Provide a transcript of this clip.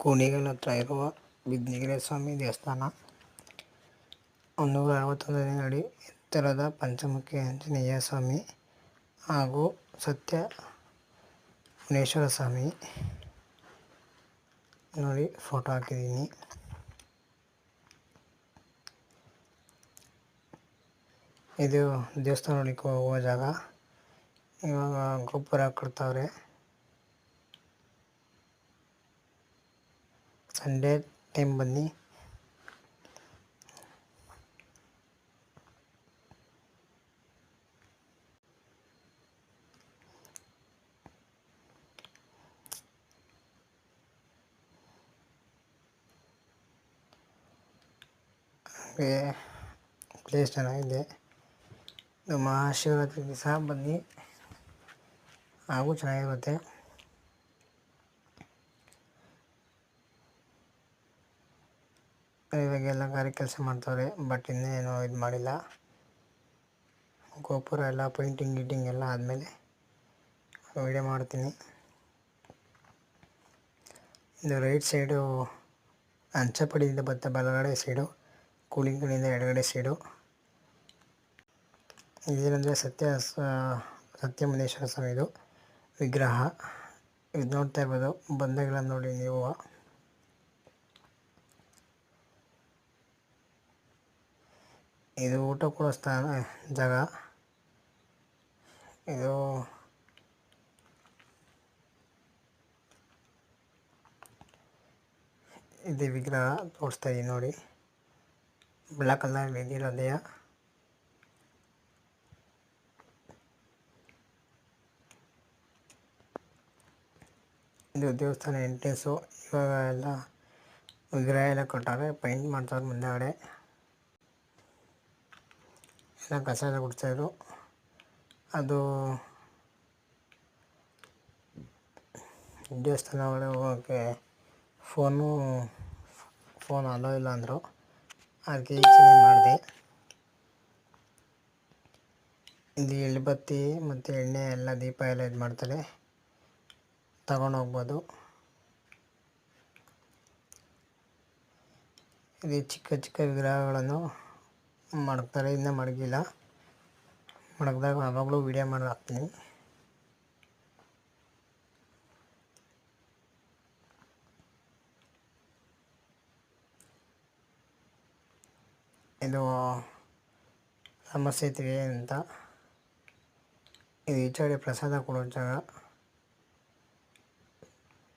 ಕುಣಿಗಲ್ ಹತ್ರ ಇರುವ ಬಿಜ್ನಿಗೆರೆ ಸ್ವಾಮಿ ದೇವಸ್ಥಾನ 161ನೇ ಅಡಿ ಎತ್ತರದ ಪಂಚಮುಖಿ ಆಂಜನೇಯ ಸ್ವಾಮಿ ಹಾಗೂ ಸತ್ಯ ಮುನೇಶ್ವರ ಸ್ವಾಮಿ ನೋಡಿ ಫೋಟೋ ಹಾಕಿದ್ದೀನಿ. ಇದು ದೇವಸ್ಥಾನ ನೋಡಲಿಕ್ಕೆ ಹೋಗುವ ಜಾಗ. ಇವಾಗ ಗೋಪುರ ಕಟ್ತಾವ್ರೆ. ಸಂಡೇ ಟೈಮ್ ಬನ್ನಿ. ಹಾಗೆ ಪ್ಲೇಸ್ ಚೆನ್ನಾಗಿದೆ. ಮಹಾಶಿವರಾತ್ರಿ ದಿವಸ ಬನ್ನಿ, ಹಾಗೂ ಚೆನ್ನಾಗಿರುತ್ತೆ. ಇವಾಗೆಲ್ಲ ಗಾರೆ ಕೆಲಸ ಮಾಡ್ತಾವ್ರೆ, ಬಟ್ ಇನ್ನೇನು ಇದು ಮಾಡಿಲ್ಲ. ಗೋಪುರ ಎಲ್ಲ ಪೇಂಟಿಂಗ್ ಎಲ್ಲ ಆದಮೇಲೆ ವಿಡಿಯೋ ಮಾಡ್ತೀನಿ. ಇದು ರೈಟ್ ಸೈಡು ಅಂಚಪಡಿಯಿಂದ ಬತ್ತ ಬಲಗಡೆ ಸೈಡು, ಕೂಲಿಂಗ್ ಕಡೆಯಿಂದ ಎಡಗಡೆ ಸೈಡು. ಇದೇನೆಂದರೆ ಸತ್ಯ ಮುನೇಶ್ವರ ಸ್ವಾಮಿದು ವಿಗ್ರಹ. ಇದು ನೋಡ್ತಾ ಇರ್ಬೋದು, ಬಂದಾಗೆಲ್ಲ ನೋಡಿ ನೀವು. ಇದು ಊಟ ಕೊಡೋ ಜಾಗ. ಇದು ವಿಗ್ರಹ ತೋರಿಸ್ತಾ ಇದ್ದೀನಿ ನೋಡಿ, ಬ್ಲ್ಯಾಕ್ ಕಲರ್ ಇದಿರೋದೆಯ. ಇದು ದೇವಸ್ಥಾನ ಎಂಟ್ರೆನ್ಸು. ಇವಾಗ ಎಲ್ಲ ವಿಗ್ರಹ ಎಲ್ಲ ಕೊಟ್ಟಾರೆ, ಪೈಂಟ್ ಮಾಡ್ತಾರೆ ಮುಂದೆಗಡೆ. ಎಲ್ಲ ಕಸ ಎಲ್ಲ ಗುಡಿಸ್ತಾಯಿದ್ರು. ಅದು ದೇವಸ್ಥಾನ ಒಳಗೆ ಹೋಗೋಕ್ಕೆ ಫೋನ್ ಅಲೋ ಇಲ್ಲ ಅಂದರು, ಅದಕ್ಕೆ ಈಗ ಚೇಂಜ್ ಮಾಡಿದೆ. ಇಲ್ಲಿ ಎಳ್ಳುಬತ್ತಿ ಮತ್ತು ಎಣ್ಣೆ ಎಲ್ಲ ದೀಪ ಎಲ್ಲ ಇದು ಮಾಡ್ತಾರೆ, ತಗೊಂಡೋಗ್ಬೋದು. ಇಲ್ಲಿ ಚಿಕ್ಕ ಚಿಕ್ಕ ವಿಗ್ರಹಗಳನ್ನು ಮಡಗ್ತಾರೆ, ಇನ್ನೂ ಮಡಗಿಲ್ಲ. ಮಡಗಿದಾಗ ಆವಾಗಲೂ ವಿಡಿಯೋ ಮಾಡಿ ಹಾಕ್ತೀನಿ. ಇದು ನಮ್ಮ ಸೇತುವೆ ಅಂತ. ಇದು ಈಚೆಗಡೆ ಪ್ರಸಾದ ಕೊಡೋ ಜಾಗ.